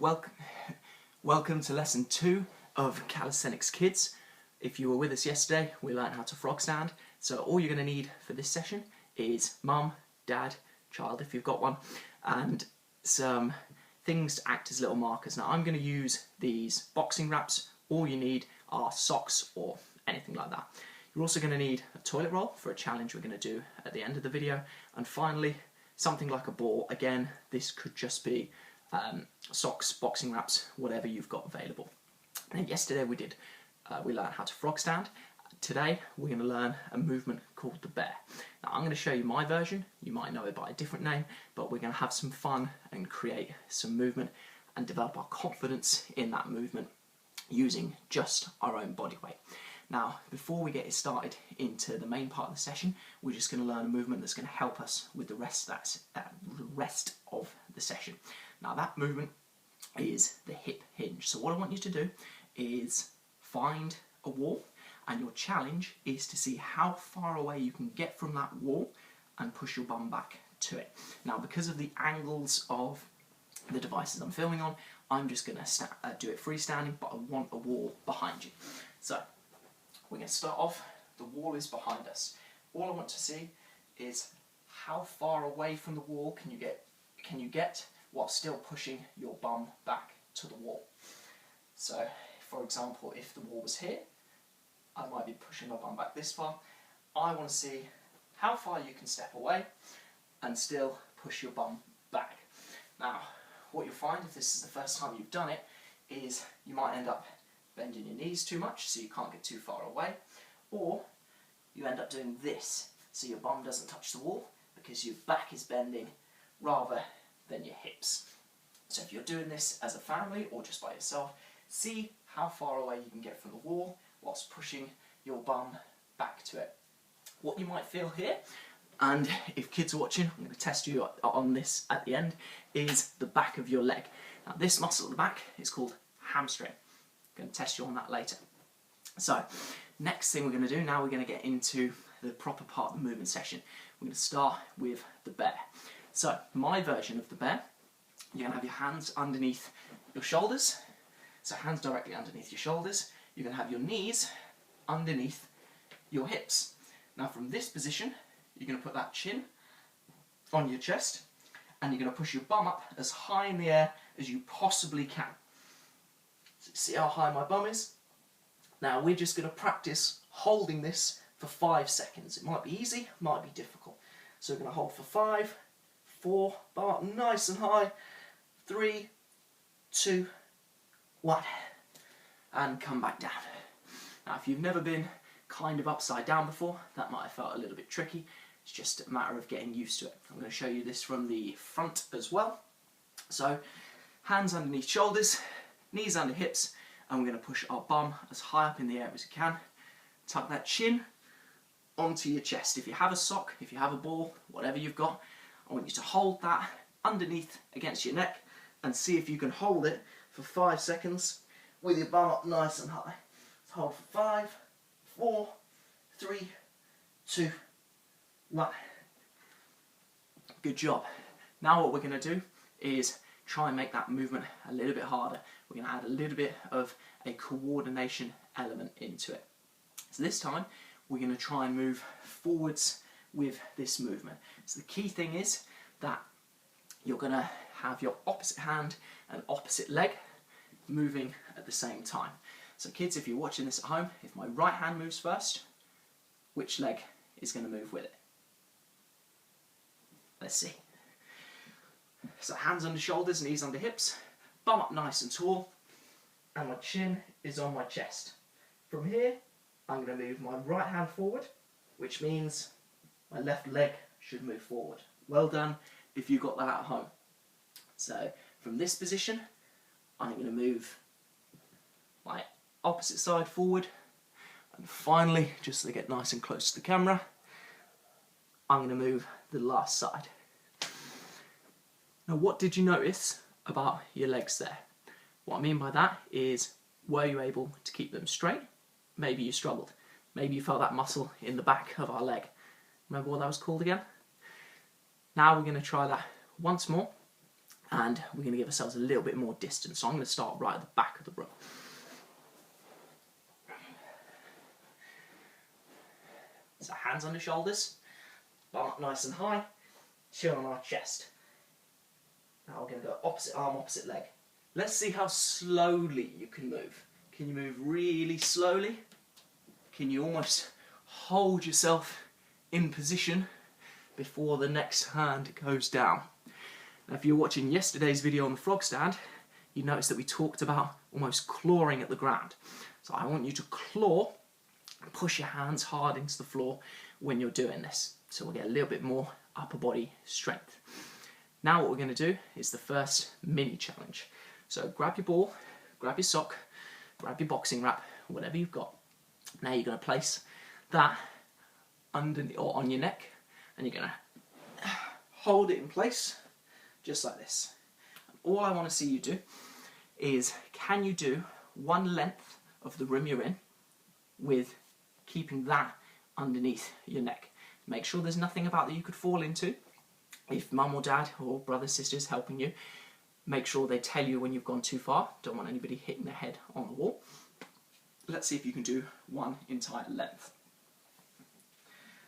Welcome, welcome to lesson 2 of Calisthenics Kidz. If you were with us yesterday, we learned how to frog stand. So all you're going to need for this session is mum, dad, child if you've got one, and some things to act as little markers. Now I'm going to use these boxing wraps. All you need are socks or anything like that. You're also going to need a toilet roll for a challenge we're going to do at the end of the video. And finally, something like a ball. Again, this could just be socks, boxing wraps, whatever you've got available. Now, yesterday we learned how to frog stand. Today we're going to learn a movement called the bear. Now I'm going to show you my version. You might know it by a different name, but we're going to have some fun and create some movement and develop our confidence in that movement using just our own body weight. Now, before we get started into the main part of the session, we're just going to learn a movement that's going to help us with the rest of the session. Now, that movement is the hip hinge. So what I want you to do is find a wall, and your challenge is to see how far away you can get from that wall and push your bum back to it. Now, because of the angles of the devices I'm filming on, I'm just going to do it freestanding, but I want a wall behind you. So we're going to start off, the wall is behind us. All I want to see is how far away from the wall can you get while still pushing your bum back to the wall. So, for example, if the wall was here, I might be pushing my bum back this far. I want to see how far you can step away and still push your bum back. Now, what you'll find if this is the first time you've done it is you might end up bending your knees too much so you can't get too far away, or you end up doing this so your bum doesn't touch the wall because your back is bending rather than your hips. So if you're doing this as a family or just by yourself, see how far away you can get from the wall whilst pushing your bum back to it. What you might feel here, and if kids are watching, I'm going to test you on this at the end, is the back of your leg. Now this muscle at the back is called hamstring. I'm going to test you on that later. So, next thing we're going to do, now we're going to get into the proper part of the movement session. We're going to start with the bear. So, my version of the bear, you're going to have your hands underneath your shoulders. So hands directly underneath your shoulders. You're going to have your knees underneath your hips. Now from this position, you're going to put that chin on your chest and you're going to push your bum up as high in the air as you possibly can. So see how high my bum is? Now we're just going to practice holding this for 5 seconds. It might be easy, might be difficult. So we're going to hold for 5, 4, bum up nice and high, 3, 2, 1, and come back down. Now if you've never been kind of upside down before, that might have felt a little bit tricky. It's just a matter of getting used to it. I'm going to show you this from the front as well. So hands underneath shoulders, knees under hips, and we're going to push our bum as high up in the air as you can. Tuck that chin onto your chest. If you have a sock, if you have a ball, whatever you've got, I want you to hold that underneath against your neck and see if you can hold it for 5 seconds with your bum up nice and high. So hold for 5, 4, 3, 2, 1. Good job. Now what we're going to do is try and make that movement a little bit harder. We're going to add a little bit of a coordination element into it. So this time we're going to try and move forwards with this movement. So the key thing is that you're going to have your opposite hand and opposite leg moving at the same time. So kids, if you're watching this at home, if my right hand moves first, which leg is going to move with it? Let's see. So hands under shoulders, knees under hips, bum up nice and tall, and my chin is on my chest. From here, I'm going to move my right hand forward, which means my left leg should move forward. Well done if you got that at home. So from this position, I'm going to move my opposite side forward, and finally, just to get nice and close to the camera, I'm going to move the last side. Now what did you notice about your legs there? What I mean by that is, were you able to keep them straight? Maybe you struggled. Maybe you felt that muscle in the back of our leg. Remember what that was called again? Now we're going to try that once more, and we're going to give ourselves a little bit more distance. So I'm going to start right at the back of the room. So hands on the shoulders, bum up nice and high, chin on our chest. Now we're going to go opposite arm, opposite leg. Let's see how slowly you can move. Can you move really slowly? Can you almost hold yourself in position before the next hand goes down? Now, if you're watching yesterday's video on the frog stand, you noticed that we talked about almost clawing at the ground. So I want you to claw, push your hands hard into the floor when you're doing this. So we'll get a little bit more upper body strength. Now what we're going to do is the first mini challenge. So grab your ball, grab your sock, grab your boxing wrap, whatever you've got. Now you're going to place that underneath or on your neck, and you're going to hold it in place just like this. All I want to see you do is, can you do one length of the room you're in with keeping that underneath your neck? Make sure there's nothing about that you could fall into. If mum or dad or brothers, sisters helping you, make sure they tell you when you've gone too far. Don't want anybody hitting their head on the wall. Let's see if you can do one entire length.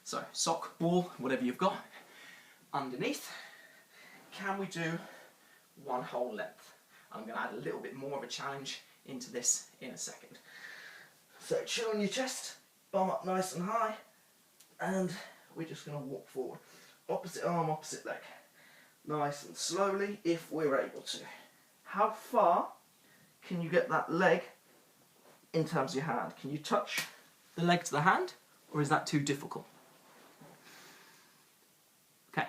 So sock, ball, whatever you've got underneath. Can we do one whole length? I'm going to add a little bit more of a challenge into this in a second. So chin on your chest, bum up nice and high, and we're just going to walk forward. Opposite arm, opposite leg. Nice and slowly if we're able to. How far can you get that leg in terms of your hand? Can you touch the leg to the hand, or is that too difficult? Okay.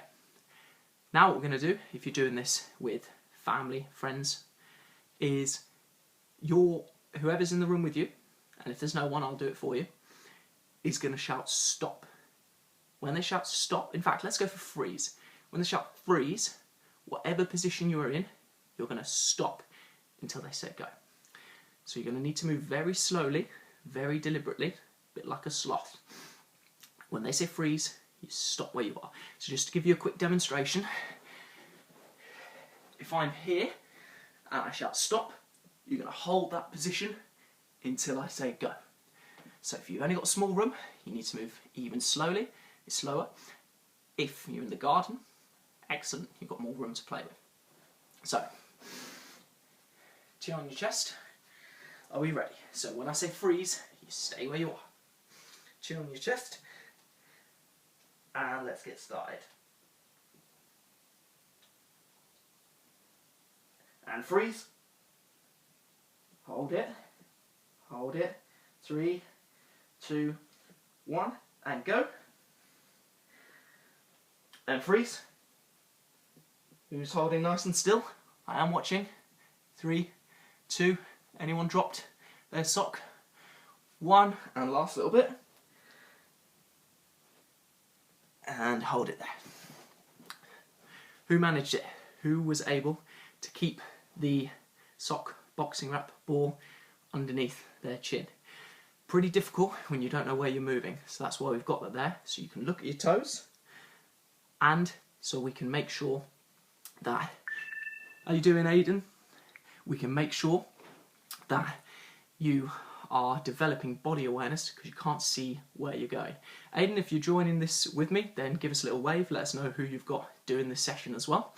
Now what we're going to do, if you're doing this with family, friends, is whoever's in the room with you, and if there's no one, I'll do it for you, is going to shout stop. When they shout stop, in fact, let's go for freeze. When they shout freeze, whatever position you are in, you're going to stop until they say go. So you're going to need to move very slowly, very deliberately, a bit like a sloth. When they say freeze, you stop where you are. So just to give you a quick demonstration, if I'm here and I shout stop, you're going to hold that position until I say go. So if you've only got a small room, you need to move even slower. If you're in the garden, excellent, you've got more room to play with. So, chin on your chest. Are we ready? So when I say freeze, you stay where you are. Chin on your chest. And let's get started. And freeze. Hold it. Hold it. 3, 2, 1. And go. And freeze. Who's holding nice and still? I am watching. 3, 2, anyone dropped their sock? 1, and last little bit. And hold it there. Who managed it? Who was able to keep the sock, boxing wrap, ball underneath their chin? Pretty difficult when you don't know where you're moving, so that's why we've got that there, so you can look at your toes, and so we can make sure that, how you doing, Aiden? We can make sure that you are developing body awareness because you can't see where you're going. Aiden, if you're joining this with me, then give us a little wave, let us know who you've got doing this session as well.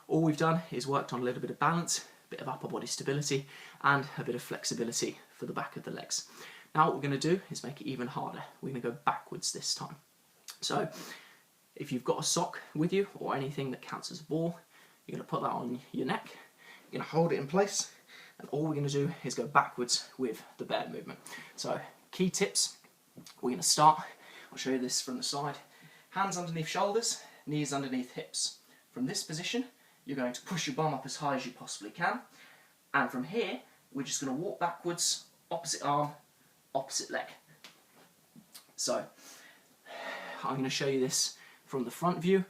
All we've done is worked on a little bit of balance, a bit of upper body stability, and a bit of flexibility for the back of the legs. Now what we're going to do is make it even harder. We're going to go backwards this time. So if you've got a sock with you or anything that counts as a ball, you're going to put that on your neck, you're going to hold it in place, and all we're going to do is go backwards with the bear movement. So key tips, we're going to start, I'll show you this from the side, hands underneath shoulders, knees underneath hips. From this position, you're going to push your bum up as high as you possibly can, and from here, we're just going to walk backwards, opposite arm, opposite leg. So I'm going to show you this from the front view.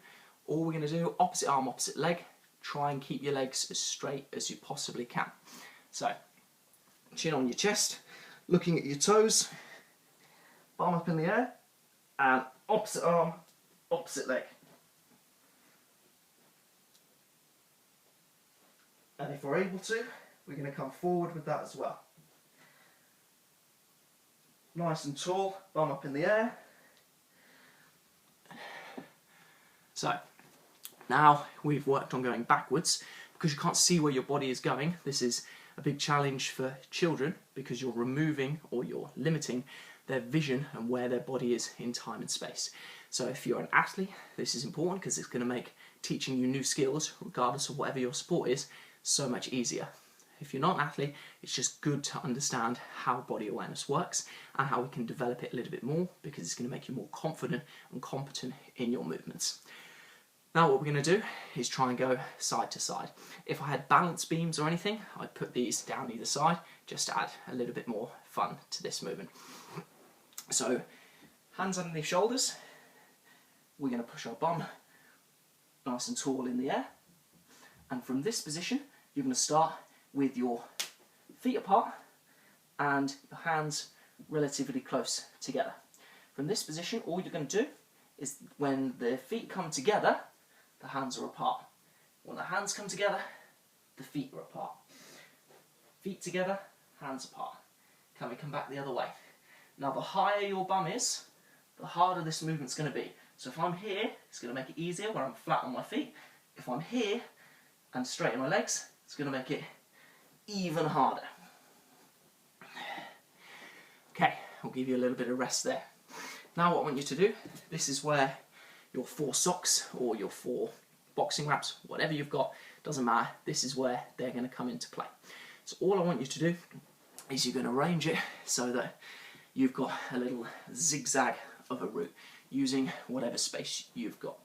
All we're going to do, opposite arm, opposite leg, try and keep your legs as straight as you possibly can. So, chin on your chest, looking at your toes, bum up in the air, and opposite arm, opposite leg. And if we're able to, we're going to come forward with that as well. Nice and tall, bum up in the air. So, now we've worked on going backwards. Because you can't see where your body is going, this is a big challenge for children because you're removing or you're limiting their vision and where their body is in time and space. So if you're an athlete, this is important because it's going to make teaching you new skills, regardless of whatever your sport is, so much easier. If you're not an athlete, it's just good to understand how body awareness works and how we can develop it a little bit more, because it's going to make you more confident and competent in your movements. Now what we're going to do is try and go side to side. If I had balance beams or anything, I'd put these down either side just to add a little bit more fun to this movement. So, hands underneath shoulders. We're going to push our bum nice and tall in the air. And from this position, you're going to start with your feet apart and your hands relatively close together. From this position, all you're going to do is when the feet come together, the hands are apart. When the hands come together, the feet are apart. Feet together, hands apart. Can we come back the other way? Now the higher your bum is, the harder this movement's going to be. So if I'm here, it's going to make it easier when I'm flat on my feet. If I'm here and straight in my legs, it's going to make it even harder. Okay, I'll give you a little bit of rest there. Now what I want you to do, this is where your 4 socks or your 4 boxing wraps, whatever you've got, doesn't matter, this is where they're going to come into play. So all I want you to do is you're going to arrange it so that you've got a little zigzag of a route using whatever space you've got.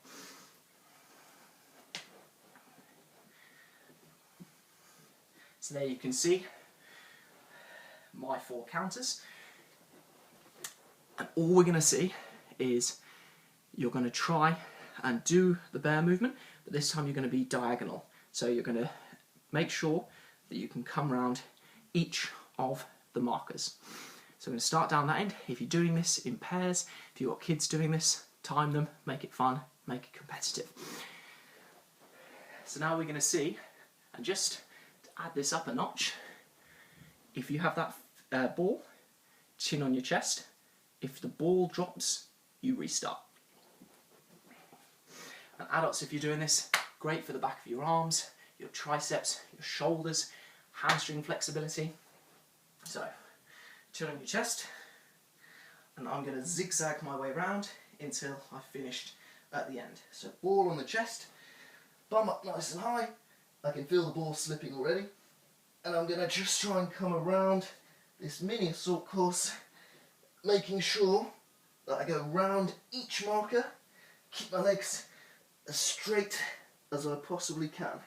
So there you can see my 4 counters. And all we're going to see is you're going to try and do the bear movement, but this time you're going to be diagonal. So you're going to make sure that you can come around each of the markers. So we're going to start down that end. If you're doing this in pairs, if you've got kids doing this, time them, make it fun, make it competitive. So now we're going to see, and just to add this up a notch, if you have that ball, chin on your chest, if the ball drops, you restart. And adults, if you're doing this, great for the back of your arms, your triceps, your shoulders, hamstring flexibility. So, chin on your chest, and I'm going to zigzag my way around until I've finished at the end. So ball on the chest, bum up nice and high, I can feel the ball slipping already, and I'm going to just try and come around this mini assault course, making sure that I go round each marker, keep my legs as straight as I possibly can.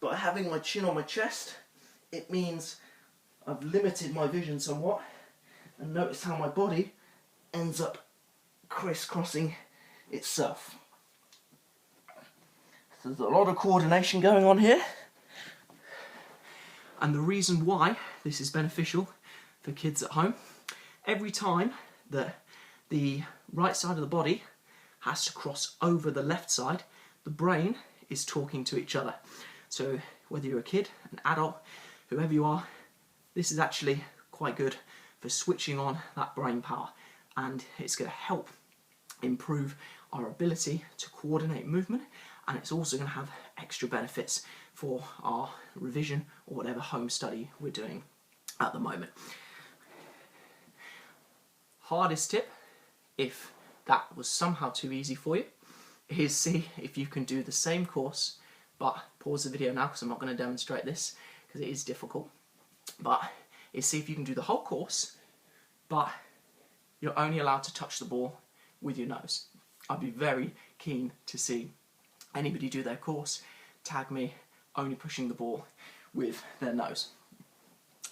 By having my chin on my chest, it means I've limited my vision somewhat, and notice how my body ends up crisscrossing itself. So there's a lot of coordination going on here, and the reason why this is beneficial for kids at home, every time that the right side of the body has to cross over the left side, the brain is talking to each other. So whether you're a kid, an adult, whoever you are, this is actually quite good for switching on that brain power, and it's going to help improve our ability to coordinate movement, and it's also going to have extra benefits for our revision or whatever home study we're doing at the moment. Hardest tip, if that was somehow too easy for you, is see if you can do the same course, but pause the video now because I'm not going to demonstrate this because it is difficult, but is see if you can do the whole course, but you're only allowed to touch the ball with your nose. I'd be very keen to see anybody do their course, tag me, only pushing the ball with their nose.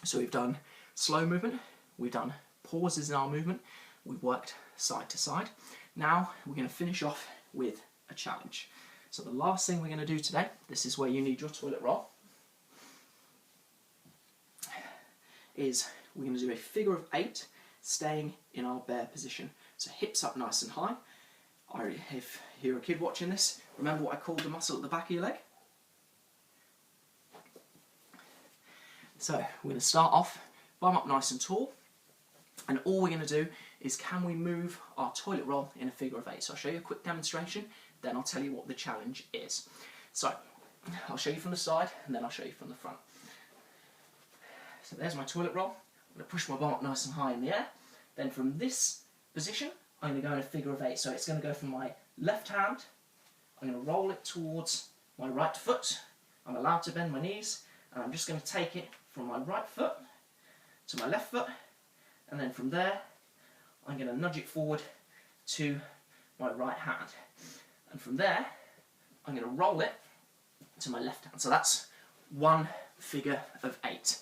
So we've done slow movement, we've done pauses in our movement, we've worked side to side. Now we're going to finish off with a challenge. So the last thing we're going to do today, this is where you need your toilet roll, is we're going to do a figure of 8 staying in our bear position. So hips up nice and high. If you're a kid watching this, remember what I called the muscle at the back of your leg? So we're going to start off, bum up nice and tall, and all we're going to do is can we move our toilet roll in a figure of 8. So I'll show you a quick demonstration, then I'll tell you what the challenge is. So I'll show you from the side and then I'll show you from the front. So there's my toilet roll. I'm going to push my bum up nice and high in the air. Then from this position, I'm going to go in a figure of 8. So it's going to go from my left hand, I'm going to roll it towards my right foot. I'm allowed to bend my knees, and I'm just going to take it from my right foot to my left foot, and then from there, I'm going to nudge it forward to my right hand. And from there, I'm going to roll it to my left hand. So that's one figure of 8.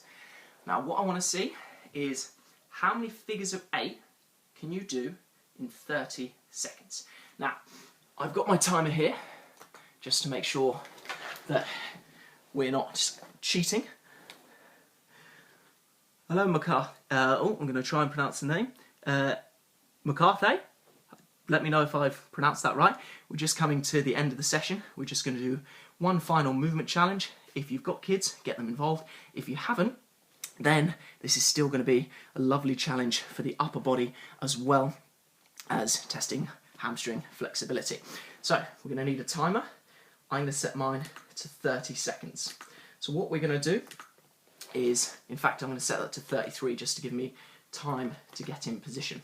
Now what I want to see is how many figures of 8 can you do in 30 seconds. Now, I've got my timer here, just to make sure that we're not cheating. Hello, McCarthy. I'm going to try and pronounce the name. McCarthy? Let me know if I've pronounced that right. We're just coming to the end of the session. We're just going to do one final movement challenge. If you've got kids, get them involved. If you haven't, then this is still going to be a lovely challenge for the upper body as well as testing hamstring flexibility. So we're going to need a timer. I'm going to set mine to 30 seconds. So what we're going to do is, in fact, I'm going to set that to 33 just to give me time to get in position.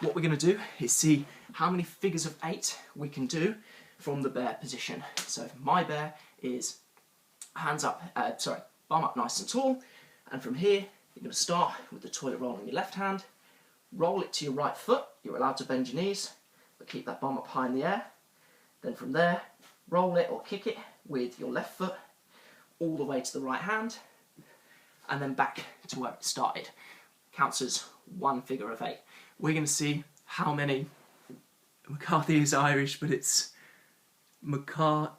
What we're going to do is see how many figures of 8 we can do from the bear position. So my bear is hands up, bum up nice and tall, and from here you're going to start with the toilet roll in your left hand, roll it to your right foot. You're allowed to bend your knees, but keep that bum up high in the air. Then from there, roll it or kick it with your left foot all the way to the right hand, and then back to where it started. Counts as one figure of 8. We're going to see how many. McCarthy is Irish, but it's McCarthy?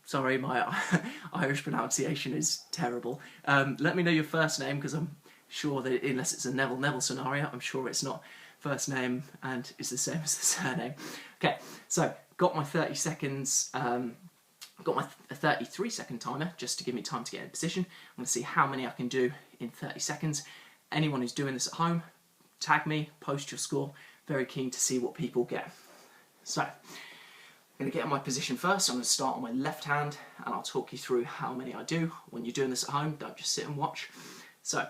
Sorry, my Irish pronunciation is terrible. Let me know your first name, because I'm sure that unless it's a Neville scenario, I'm sure it's not first name and it's the same as the surname. Okay, so got my 30 seconds, got my 33 second timer just to give me time to get in position. I'm going to see how many I can do in 30 seconds. Anyone who's doing this at home, tag me, post your score. Very keen to see what people get. So, I'm going to get in my position first. I'm going to start on my left hand and I'll talk you through how many I do. When you're doing this at home, don't just sit and watch. So,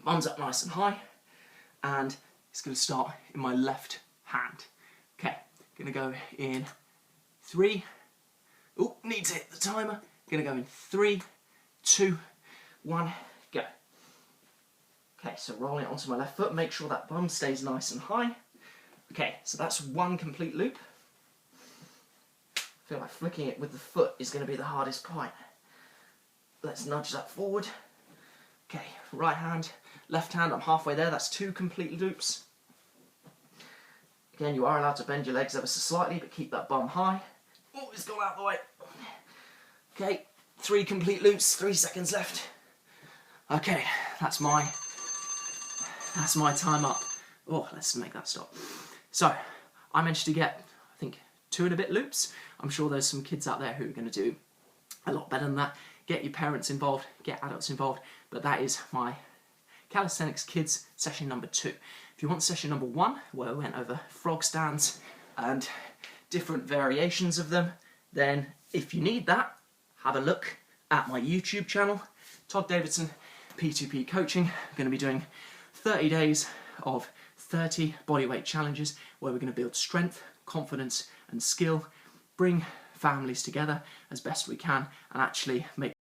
bum's up nice and high, and it's going to start in my left hand. Okay, going to go in 3. Oh, need to hit the timer. Going to go in 3, 2, 1, go. Okay, so rolling it onto my left foot. Make sure that bum stays nice and high. Okay, so that's one complete loop. I feel like flicking it with the foot is going to be the hardest part. Let's nudge that forward. Okay, right hand, left hand, I'm halfway there. That's 2 complete loops. Again, you are allowed to bend your legs ever so slightly, but keep that bum high. Oh, it's gone out of the way. Okay, 3 complete loops, 3 seconds left. Okay, that's my time up. Oh, let's make that stop. So, I managed to get, I think, 2 and a bit loops. I'm sure there's some kids out there who are going to do a lot better than that. Get your parents involved, get adults involved, but that is my Calisthenics Kidz session number 2. If you want session number 1, where we went over frog stands and different variations of them, then if you need that, have a look at my YouTube channel, Todd Davidson P2P Coaching. I'm going to be doing 30 days of 30 bodyweight challenges where we're going to build strength, confidence and skill, bring families together as best we can, and actually make